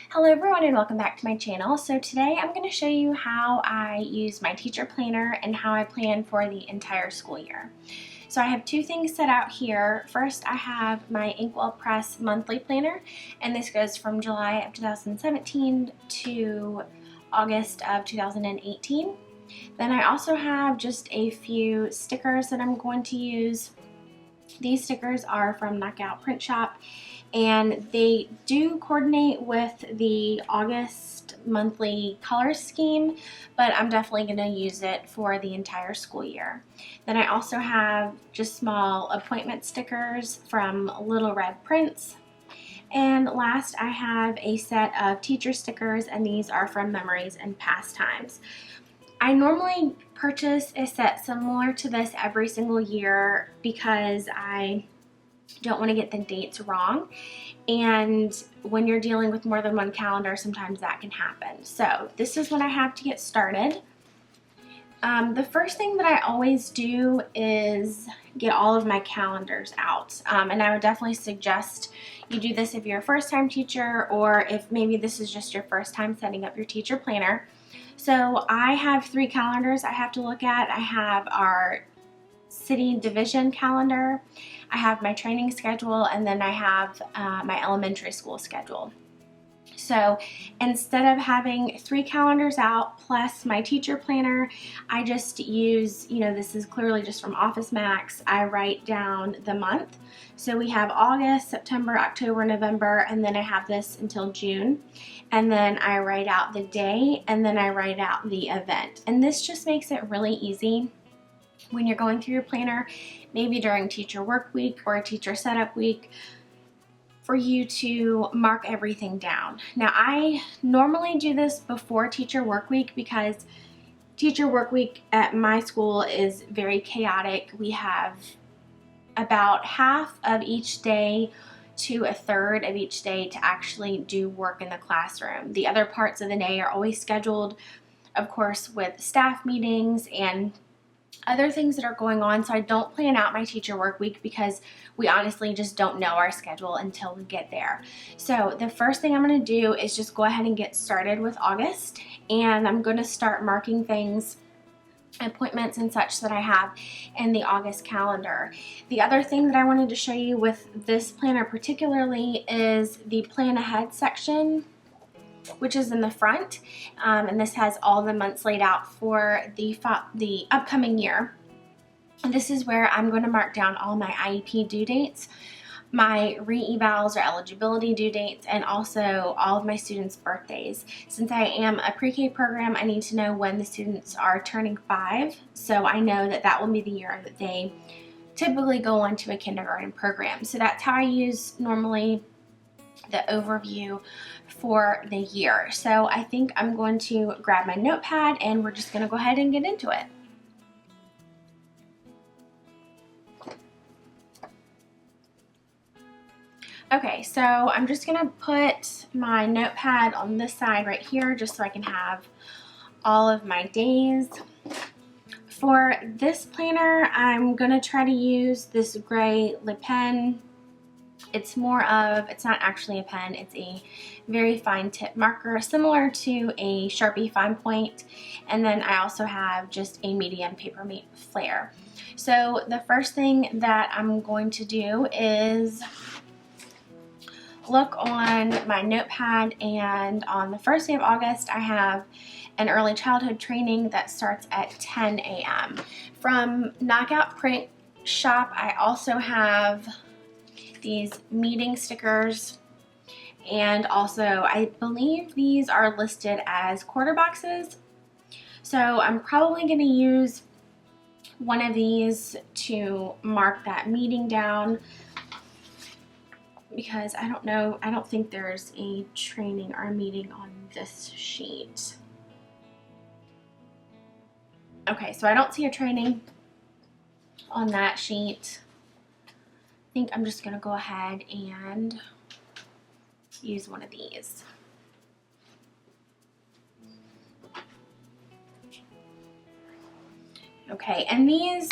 Hello everyone and welcome back to my channel. So today I'm going to show you how I use my teacher planner and how I plan for the entire school year. So I have two things set out here. First, I have my Inkwell Press monthly planner, and this goes from July of 2017 to August of 2018. Then I also have just a few stickers that I'm going to use. These stickers are from Knockout Print Shop, and they do coordinate with the August monthly color scheme, but I'm definitely going to use it for the entire school year. Then I also have just small appointment stickers from Little Red Prints. And last, I have a set of teacher stickers, and these are from Memories and Pastimes. I normally purchase a set similar to this every single year because I don't want to get the dates wrong, and when you're dealing with more than one calendar, sometimes that can happen. So this is what I have to get started. The first thing that I always do is get all of my calendars out, and I would definitely suggest you do this if you're a first-time teacher, or if maybe this is just your first time setting up your teacher planner. So I have 3 calendars I have to look at. I have our city division calendar, I have my training schedule, and then I have my elementary school schedule. So instead of having 3 calendars out plus my teacher planner, I just use, this is clearly just from Office Max. I write down the month. So we have August, September, October, November, and then I have this until June. And then I write out the day, and then I write out the event. And this just makes it really easy when you're going through your planner, maybe during teacher work week or a teacher setup week, for you to mark everything down. Now, I normally do this before teacher work week because teacher work week at my school is very chaotic. We have about half of each day to a third of each day to actually do work in the classroom. The other parts of the day are always scheduled, of course, with staff meetings and other things that are going on. So I don't plan out my teacher work week because we honestly just don't know our schedule until we get there. So the first thing I'm going to do is just go ahead and get started with August, and I'm going to start marking things, appointments and such that I have in the August calendar. The other thing that I wanted to show you with this planner particularly is the plan ahead section, which is in the front, and this has all the months laid out for the upcoming year. And this is where I'm going to mark down all my IEP due dates, my re-evals or eligibility due dates, and also all of my students' birthdays. Since I am a pre-K program, I need to know when the students are turning 5, so I know that that will be the year that they typically go on to a kindergarten program. So that's how I use normally the overview for the year. So I think I'm going to grab my notepad and we're just going to go ahead and get into it. Okay, so I'm just going to put my notepad on this side right here just so I can have all of my days. For this planner, I'm going to try to use this gray lip pen. It's not actually a pen, it's a very fine tip marker, similar to a Sharpie fine point. And then I also have just a medium paper mate flare. So the first thing that I'm going to do is look on my notepad, and on the first day of August I have an early childhood training that starts at 10 a.m. From Knockout Print Shop, I also have these meeting stickers, and also I believe these are listed as quarter boxes. So I'm probably going to use one of these to mark that meeting down, because I don't think there's a training or a meeting on this sheet. Okay, so I don't see a training on that sheet. I think I'm just going to go ahead and use one of these. Okay, and these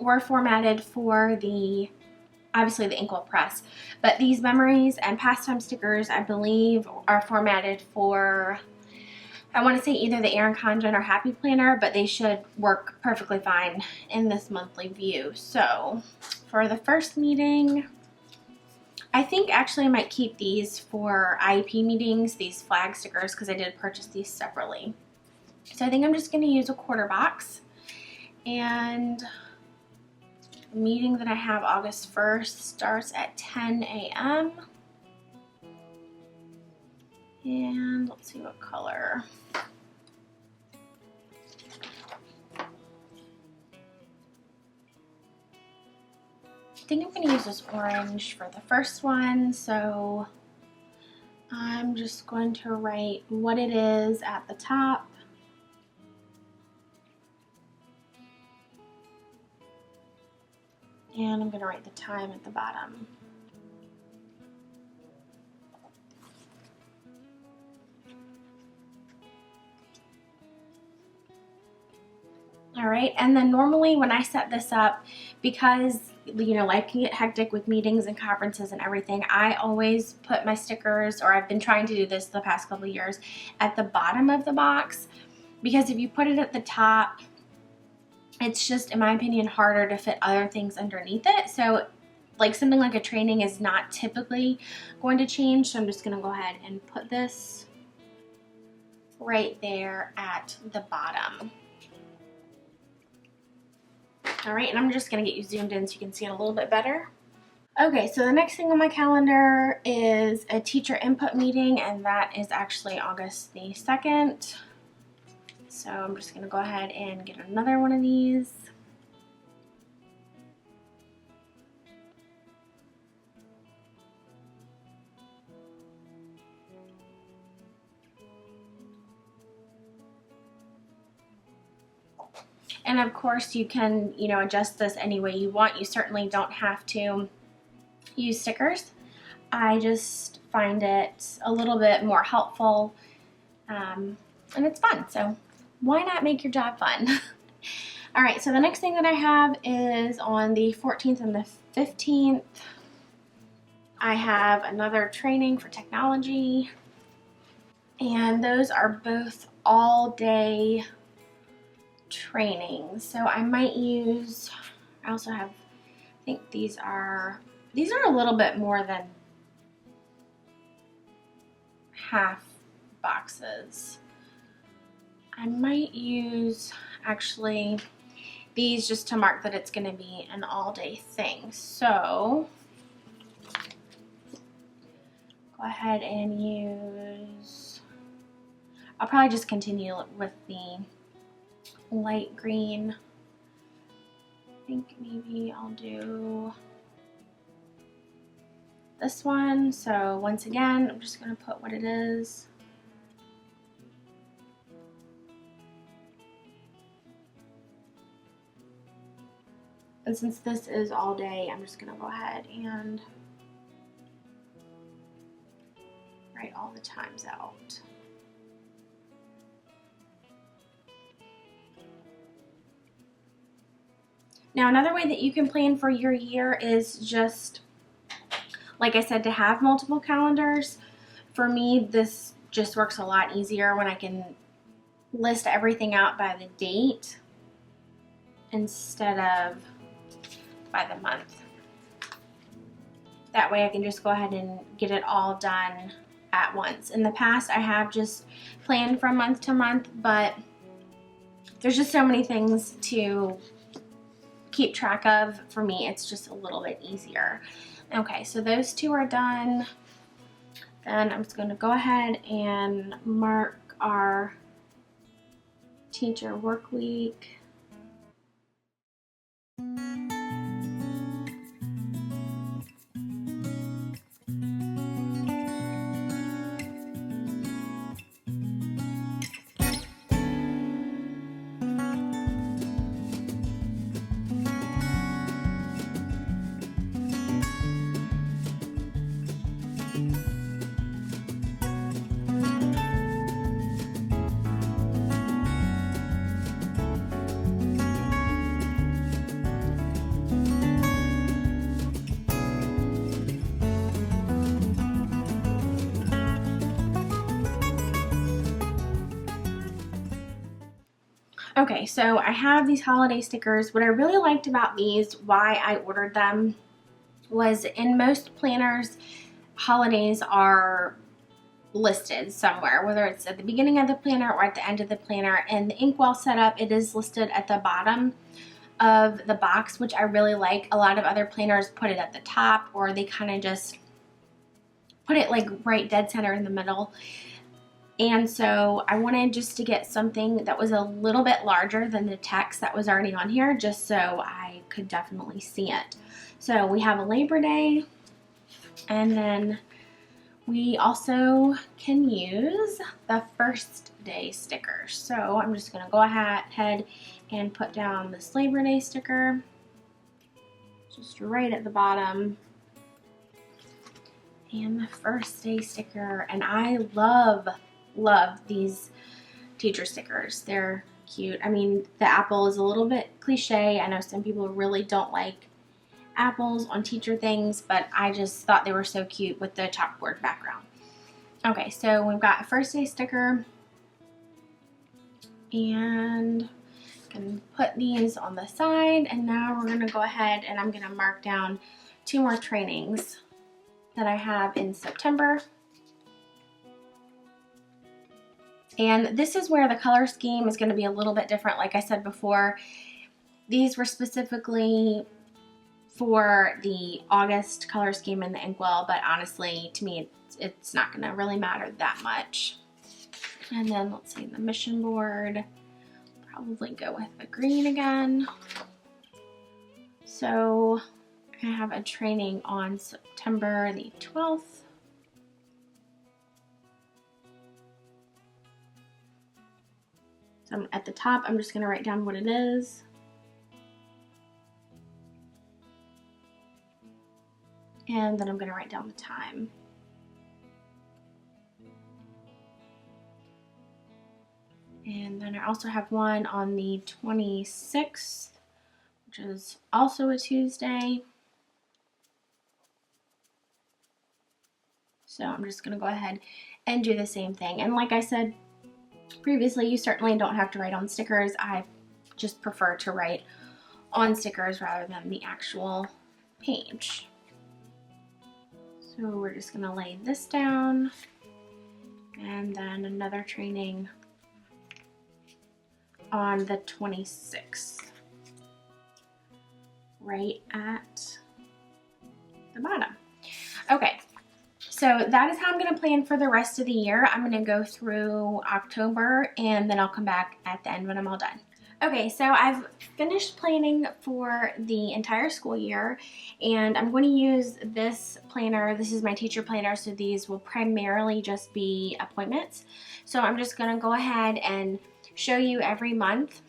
were formatted for the obviously the Inkwell Press. But these memories and pastime stickers, I believe, are formatted for, I want to say either the Erin Condren or Happy Planner, but they should work perfectly fine in this monthly view. So for the first meeting, I think actually I might keep these for IEP meetings, these flag stickers, because I did purchase these separately. So I think I'm just going to use a quarter box. And the meeting that I have August 1st starts at 10 a.m. And let's see what color. I think I'm going to use this orange for the first one, so I'm just going to write what it is at the top. And I'm going to write the time at the bottom. All right, and then normally when I set this up, because life can get hectic with meetings and conferences and everything, I always put my stickers, or I've been trying to do this the past couple of years, at the bottom of the box, because if you put it at the top, it's just, in my opinion, harder to fit other things underneath it. So like something like a training is not typically going to change, so I'm just going to go ahead and put this right there at the bottom. All right, and I'm just going to get you zoomed in so you can see it a little bit better. Okay, so the next thing on my calendar is a teacher input meeting, and that is actually August the 2nd. So I'm just going to go ahead and get another one of these. And of course you can, adjust this any way you want. You certainly don't have to use stickers. I just find it a little bit more helpful, and it's fun. So why not make your job fun? All right, so the next thing that I have is on the 14th and the 15th. I have another training for technology, and those are both all day training. So I might use, I also have, I think these are a little bit more than half boxes. I might use actually these just to mark that it's going to be an all-day thing. So go ahead and use, I'll probably just continue with the light green. I think maybe I'll do this one. So once again, I'm just going to put what it is. And since this is all day, I'm just going to go ahead and write all the times out. Now, another way that you can plan for your year is just, like I said, to have multiple calendars. For me, this just works a lot easier when I can list everything out by the date instead of by the month. That way I can just go ahead and get it all done at once. In the past, I have just planned from month to month, but there's just so many things to keep track of. For me, it's just a little bit easier. Okay, so those two are done. Then I'm just going to go ahead and mark our teacher work week. Okay, so I have these holiday stickers. What I really liked about these, why I ordered them, was in most planners, holidays are listed somewhere, whether it's at the beginning of the planner or at the end of the planner. And the Inkwell setup, it is listed at the bottom of the box, which I really like. A lot of other planners put it at the top, or they kind of just put it like right dead center in the middle. And so I wanted just to get something that was a little bit larger than the text that was already on here, just so I could definitely see it. So we have a Labor Day, and then we also can use the first day stickers. So I'm just gonna go ahead and put down this Labor Day sticker, just right at the bottom. And the first day sticker, and I love these teacher stickers. They're cute. I mean, the apple is a little bit cliche. I know some people really don't like apples on teacher things, but I just thought they were so cute with the chalkboard background. Okay, so we've got a first day sticker, and I'm gonna put these on the side, and now we're gonna go ahead and I'm gonna mark down 2 more trainings that I have in September. And this is where the color scheme is going to be a little bit different. Like I said before, these were specifically for the August color scheme in the Inkwell, but honestly, to me, it's not going to really matter that much. And then let's see, the mission board, probably go with the green again. So I have a training on September the 12th. So at the top, I'm just going to write down what it is. And then I'm going to write down the time. And then I also have one on the 26th, which is also a Tuesday. So I'm just going to go ahead and do the same thing. And like I said previously, you certainly don't have to write on stickers. I just prefer to write on stickers rather than the actual page. So we're just going to lay this down, and then another training on the 26th, right at the bottom. Okay. So that is how I'm going to plan for the rest of the year. I'm going to go through October, and then I'll come back at the end when I'm all done. Okay, so I've finished planning for the entire school year, and I'm going to use this planner. This is my teacher planner, so these will primarily just be appointments. So I'm just going to go ahead and show you every month.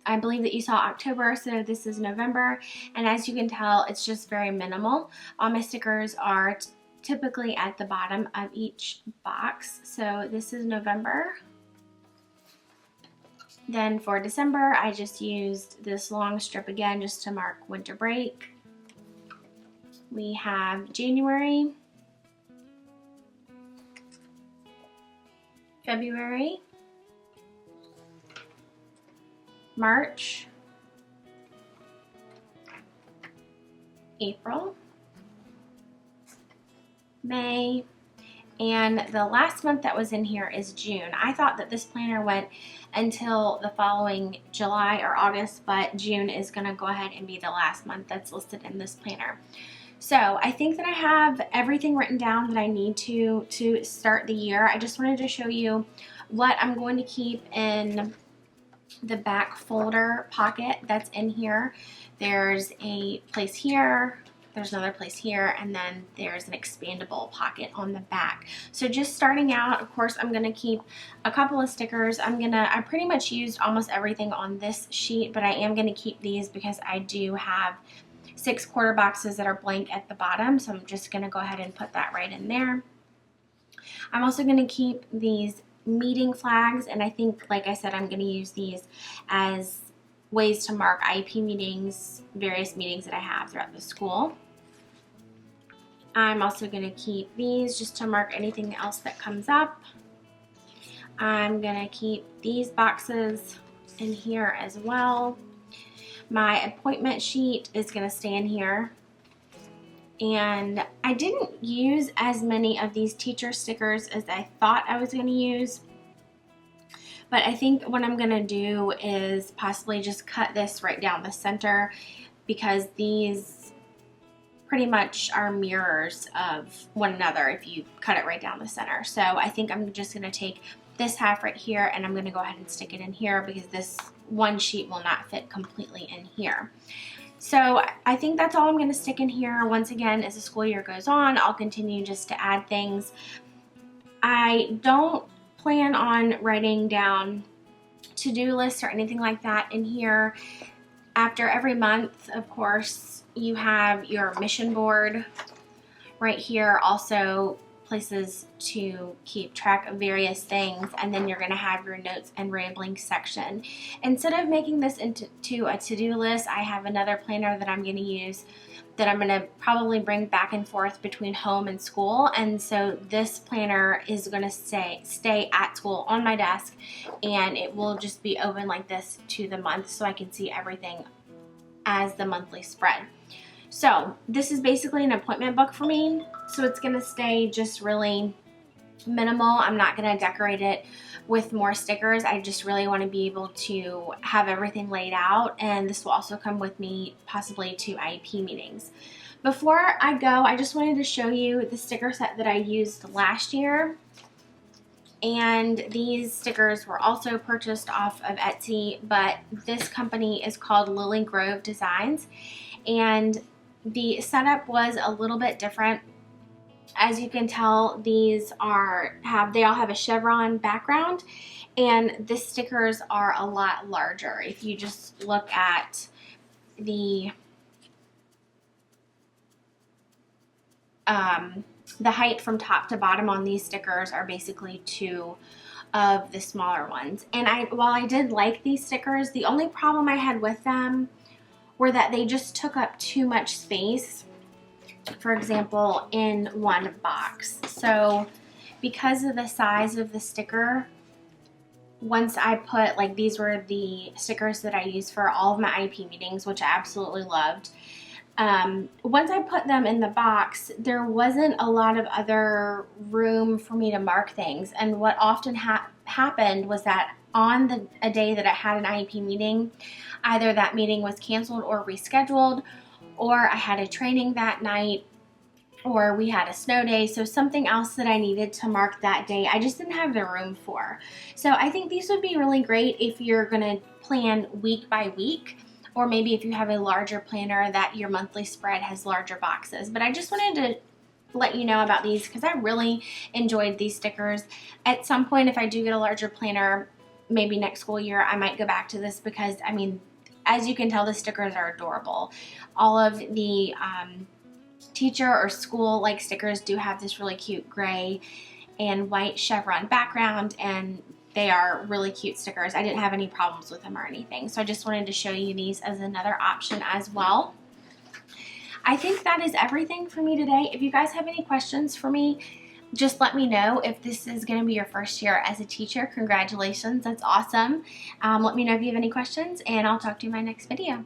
I believe that you saw October, so this is November, and as you can tell, it's just very minimal. All my stickers are typically at the bottom of each box. So this is November. Then for December, I just used this long strip again just to mark winter break. We have January, February, March, April, May, and the last month that was in here is June. I thought that this planner went until the following July or August, but June is going to go ahead and be the last month that's listed in this planner. So I think that I have everything written down that I need to start the year. I just wanted to show you what I'm going to keep in the back folder pocket that's in here. There's a place here, there's another place here, and then there's an expandable pocket on the back. So just starting out, of course, I'm going to keep a couple of stickers. I pretty much used almost everything on this sheet, but I am going to keep these because I do have 6 quarter boxes that are blank at the bottom, so I'm just going to go ahead and put that right in there. I'm also going to keep these meeting flags, and I think, like I said, I'm going to use these as ways to mark IEP meetings, various meetings that I have throughout the school. I'm also going to keep these just to mark anything else that comes up. I'm going to keep these boxes in here as well. My appointment sheet is going to stay in here. And I didn't use as many of these teacher stickers as I thought I was going to use. But I think what I'm going to do is possibly just cut this right down the center, because these pretty much are mirrors of one another if you cut it right down the center. So I think I'm just going to take this half right here and I'm going to go ahead and stick it in here, because this one sheet will not fit completely in here. So I think that's all I'm going to stick in here. Once again, as the school year goes on, I'll continue just to add things. I don't plan on writing down to-do lists or anything like that in here. After every month, of course, you have your mission board right here, also places to keep track of various things, and then you're going to have your notes and rambling section. Instead of making this into a to-do list, I have another planner that I'm going to use that I'm going to probably bring back and forth between home and school, and so this planner is going to stay at school on my desk, and it will just be open like this to the month, so I can see everything as the monthly spread. So this is basically an appointment book for me, so it's going to stay just really minimal. I'm not going to decorate it with more stickers. I just really want to be able to have everything laid out, and this will also come with me possibly to IEP meetings. Before I go, I just wanted to show you the sticker set that I used last year, and these stickers were also purchased off of Etsy, but this company is called Lily Grove Designs, and the setup was a little bit different. As you can tell, these they all have a chevron background, and the stickers are a lot larger. If you just look at the height from top to bottom on these stickers are basically two of the smaller ones. And while I did like these stickers, the only problem I had with them were that they just took up too much space, for example, in one box. So because of the size of the sticker, once I put, like, these were the stickers that I used for all of my IEP meetings, which I absolutely loved. Once I put them in the box, there wasn't a lot of other room for me to mark things. And what often happened was that on a day that I had an IEP meeting, either that meeting was canceled or rescheduled, or I had a training that night, or we had a snow day, so something else that I needed to mark that day, I just didn't have the room for. So I think these would be really great if you're going to plan week by week, or maybe if you have a larger planner that your monthly spread has larger boxes. But I just wanted to let you know about these because I really enjoyed these stickers. At some point, if I do get a larger planner, maybe next school year, I might go back to this because, I mean, as you can tell, the stickers are adorable. All of the teacher or school like stickers do have this really cute gray and white chevron background, and they are really cute stickers. I didn't have any problems with them or anything, so I just wanted to show you these as another option as well. I think that is everything for me today. If you guys have any questions for me, just let me know. If this is going to be your first year as a teacher, congratulations, that's awesome. Let me know if you have any questions, and I'll talk to you in my next video.